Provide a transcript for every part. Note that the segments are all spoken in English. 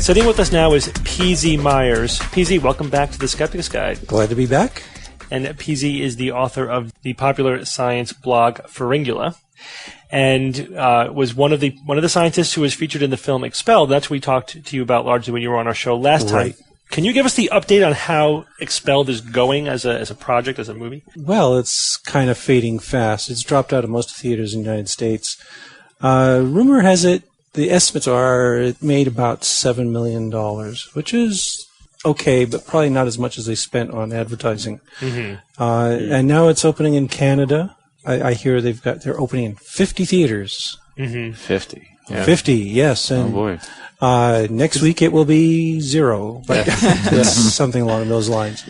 Sitting with us now is PZ Myers. PZ, welcome back to the Skeptics Guide. Glad to be back. And PZ is the author of the popular science blog Pharyngula, and was one of the scientists who was featured in the film Expelled. That's what we talked to you about largely when you were on our show last time. Right. Can you give us the update on how Expelled is going as a project, as a movie? Well, it's kind of fading fast. It's dropped out of most theaters in the United States. Rumor has it, the estimates are it made about $7 million, which is okay, but probably not as much as they spent on advertising. Mm-hmm. And now it's opening in Canada. I hear they're opening in 50 theaters. Mm-hmm. 50. Yeah. 50, yes. And, boy. Next week it will be 0, but it's something along those lines.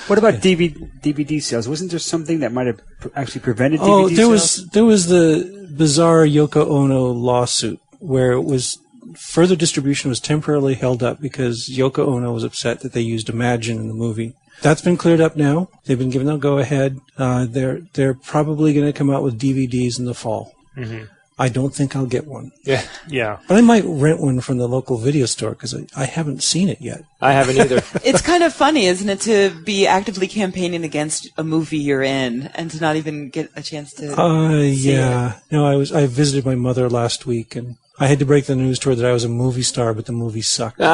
What about DVD sales? Wasn't there something that might have actually prevented DVD sales? There was the bizarre Yoko Ono lawsuit where it was further distribution was temporarily held up because Yoko Ono was upset that they used Imagine in the movie. That's been cleared up now. They've been given a go-ahead. They're probably going to come out with DVDs in the fall. Mm-hmm. I don't think I'll get one. Yeah. But I might rent one from the local video store because I haven't seen it yet. I haven't either. It's kind of funny, isn't it, to be actively campaigning against a movie you're in and to not even get a chance to see it. No, I visited my mother last week and I had to break the news to her that I was a movie star, but the movie sucked. Or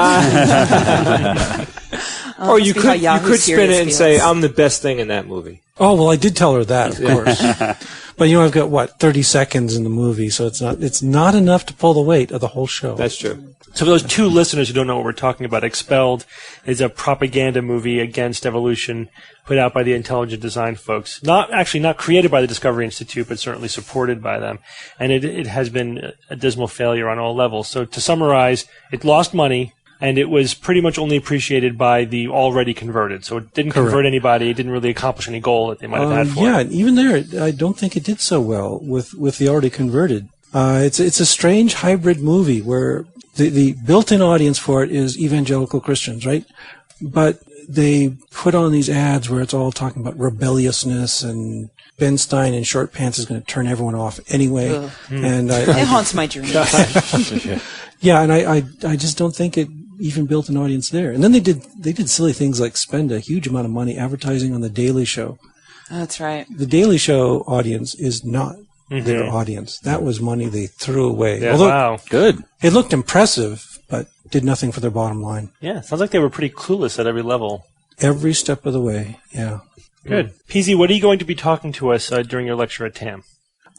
you could spin it and say, I'm the best thing in that movie. Oh, well, I did tell her that, of course. But, I've got, 30 seconds in the movie, so it's not enough to pull the weight of the whole show. That's true. So for those two listeners who don't know what we're talking about, Expelled is a propaganda movie against evolution put out by the Intelligent Design folks. Not created by the Discovery Institute, but certainly supported by them. And it has been a dismal failure on all levels. So to summarize, it lost money, and it was pretty much only appreciated by the already converted. So it didn't convert anybody. It didn't really accomplish any goal that they might have had for it. Yeah, even there, I don't think it did so well with the already converted. It's a strange hybrid movie where the built-in audience for it is evangelical Christians, right? But they put on these ads where it's all talking about rebelliousness and Ben Stein in short pants is going to turn everyone off anyway. And it haunts my dreams. Yeah, and I just don't think it even built an audience there. And then they did silly things like spend a huge amount of money advertising on The Daily Show. That's right. The Daily Show audience is not their audience. That was money they threw away. Yeah, although wow. Good. It looked impressive, but did nothing for their bottom line. Yeah, sounds like they were pretty clueless at every level. Every step of the way, yeah. Good. PZ, what are you going to be talking to us during your lecture at TAM?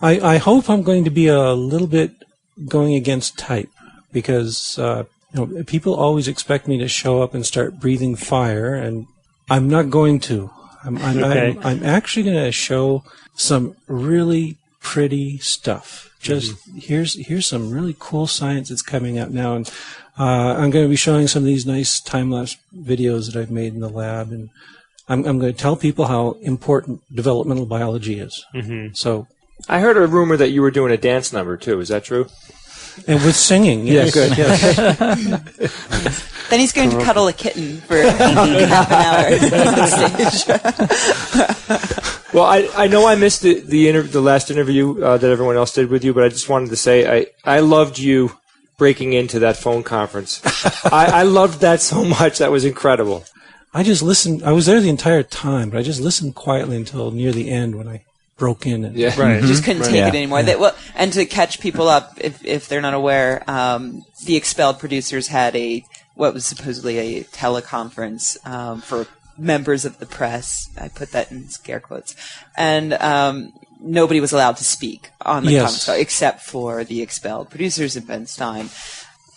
I hope I'm going to be a little bit going against type because people always expect me to show up and start breathing fire, and I'm not going to. I'm actually going to show some really pretty stuff. Just here's some really cool science that's coming out now, and I'm going to be showing some of these nice time-lapse videos that I've made in the lab, and I'm going to tell people how important developmental biology is. Mm-hmm. So I heard a rumor that you were doing a dance number too. Is that true? And with singing, yes. Yeah, good. Yes. Then he's going to cuddle a kitten for half an hour on stage. Well, I know I missed the last interview that everyone else did with you, but I just wanted to say I loved you breaking into that phone conference. I loved that so much. That was incredible. I just listened. I was there the entire time, but I just listened quietly until near the end when I broke in. And Just couldn't take it anymore. Yeah. And to catch people up, if they're not aware, the Expelled producers had what was supposedly a teleconference for members of the press. I put that in scare quotes. And nobody was allowed to speak on the conference call except for the Expelled producers and Ben Stein.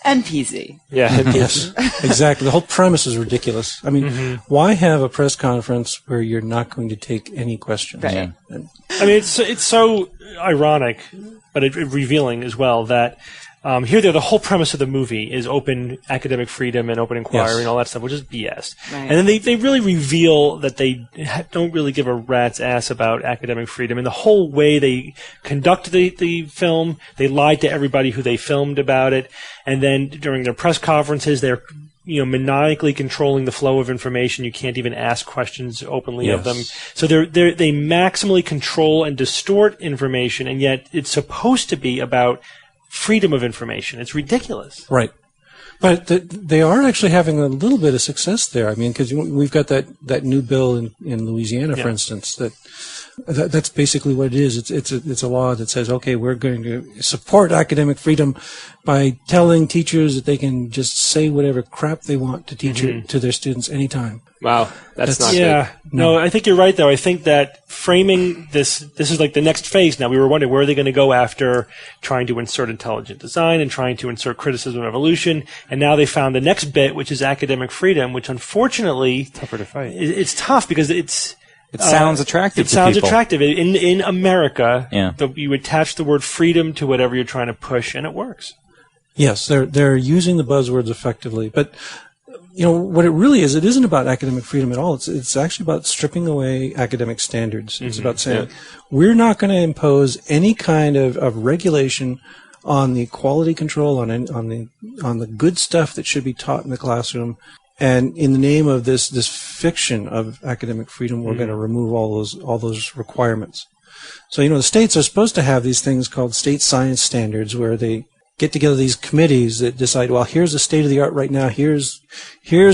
And PZ. Yeah. Yes, exactly. The whole premise is ridiculous. I mean, why have a press conference where you're not going to take any questions? Right. Yeah. I mean, it's so ironic, but revealing as well that the whole premise of the movie is open academic freedom and open inquiry and all that stuff, which is BS. Right. And then they really reveal that they don't really give a rat's ass about academic freedom. And the whole way they conduct the film, they lied to everybody who they filmed about it. And then during their press conferences, they're maniacally controlling the flow of information. You can't even ask questions openly of them. So they maximally control and distort information, and yet it's supposed to be about freedom of information. It's ridiculous. Right. But they are actually having a little bit of success there. I mean, because we've got that new bill in Louisiana, for instance, that's basically what it is. It's a law that says, okay, we're going to support academic freedom by telling teachers that they can just say whatever crap they want to to their students anytime. Wow, that's not good. No, I think you're right, though. I think that framing this is like the next phase now. We were wondering where are they going to go after trying to insert intelligent design and trying to insert criticism of evolution, and now they found the next bit, which is academic freedom, which unfortunately tougher to fight. It's tough because it sounds attractive to sounds people. attractive. In America, you attach the word freedom to whatever you're trying to push, and it works. Yes, they're using the buzzwords effectively. But, what it really is, it isn't about academic freedom at all. It's actually about stripping away academic standards. It's about saying, we're not going to impose any kind of regulation on the quality control, on the good stuff that should be taught in the classroom. And in the name of this fiction of academic freedom, we're going to remove all those requirements. So, the states are supposed to have these things called state science standards, where they get together these committees that decide, well, here's the state of the art right now. Here's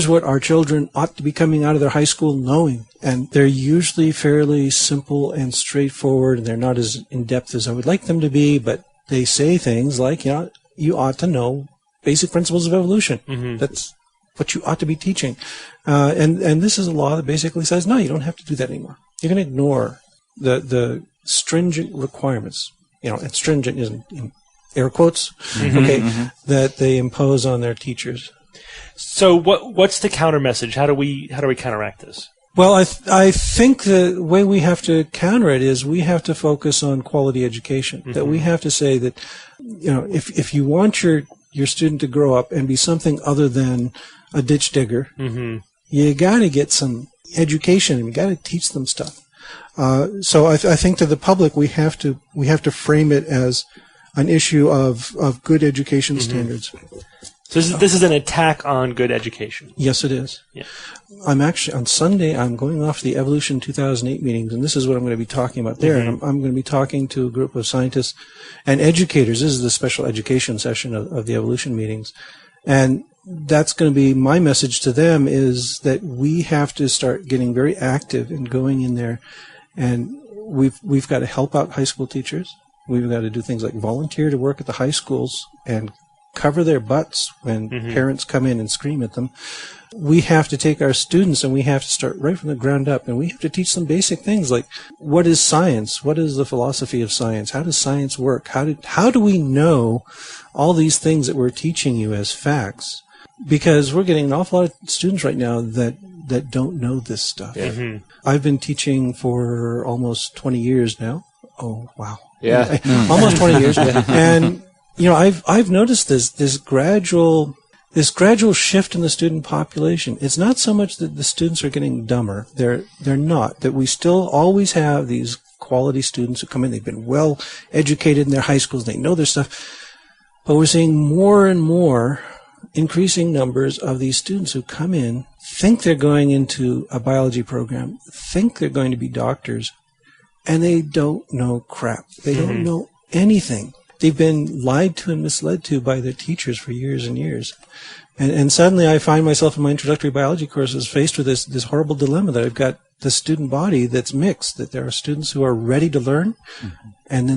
what our children ought to be coming out of their high school knowing. And they're usually fairly simple and straightforward, and they're not as in-depth as I would like them to be, but they say things like, you ought to know basic principles of evolution. That's what you ought to be teaching. And this is a law that basically says, no, you don't have to do that anymore. You can ignore the stringent requirements, and stringent is in air quotes, that they impose on their teachers. So what's the counter message? How do we counteract this? Well, I think the way we have to counter it is we have to focus on quality education. That we have to say that, if you want your student to grow up and be something other than a ditch digger, you got to get some education and you got to teach them stuff. So I think to the public we have to frame it as an issue of good education standards. So this is an attack on good education. Yes, it is. Yeah. I'm actually, on Sunday, I'm going off to the Evolution 2008 meetings, and this is what I'm going to be talking about there. And I'm going to be talking to a group of scientists and educators. This is the special education session of the Evolution meetings. And that's going to be my message to them, is that we have to start getting very active and going in there. And we've got to help out high school teachers. We've got to do things like volunteer to work at the high schools and cover their butts when parents come in and scream at them. We have to take our students and we have to start right from the ground up, and we have to teach them basic things like, what is science? What is the philosophy of science? How does science work? How do we know all these things that we're teaching you as facts? Because we're getting an awful lot of students right now that don't know this stuff. I've been teaching for almost 20 years now. Oh, wow. Yeah. Almost 20 years. And I've noticed this gradual shift in the student population. It's not so much that the students are getting dumber. They're not. That we still always have these quality students who come in. They've been well educated in their high schools. They know their stuff. But we're seeing more and more increasing numbers of these students who come in, think they're going into a biology program, think they're going to be doctors, and they don't know crap. They don't know anything. They've been lied to and misled to by their teachers for years and years. And suddenly I find myself in my introductory biology courses faced with this horrible dilemma that I've got the student body that's mixed, that there are students who are ready to learn, and then